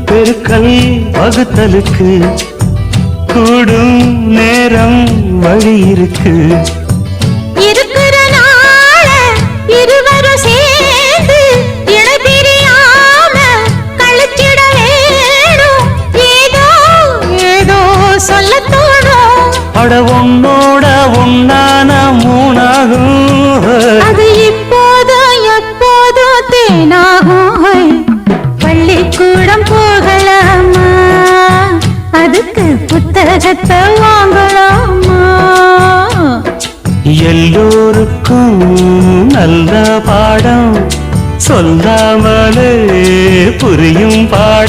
பெருக்கல் வகுத்தலுக்கு கூடும் நேரம் வழி இருக்கு. இருக்கிற நாள இருவரும் சேர்ந்து இடைபிரியாம கழிச்சிட வேணும். ஏதோ ஏதோ சொல்ல தோணும். அட உன்னோட உன்னான மூணாகும். அது இப்போதும் எப்போதும் தேனாகும். பள்ளிக்கூடம் போகலாமா, அதுக்கு புத்தகத்தை வாங்கலாமா? எல்லோருக்கும் நல்ல பாடம் சொல்லாமலே புரியும் பாடம்.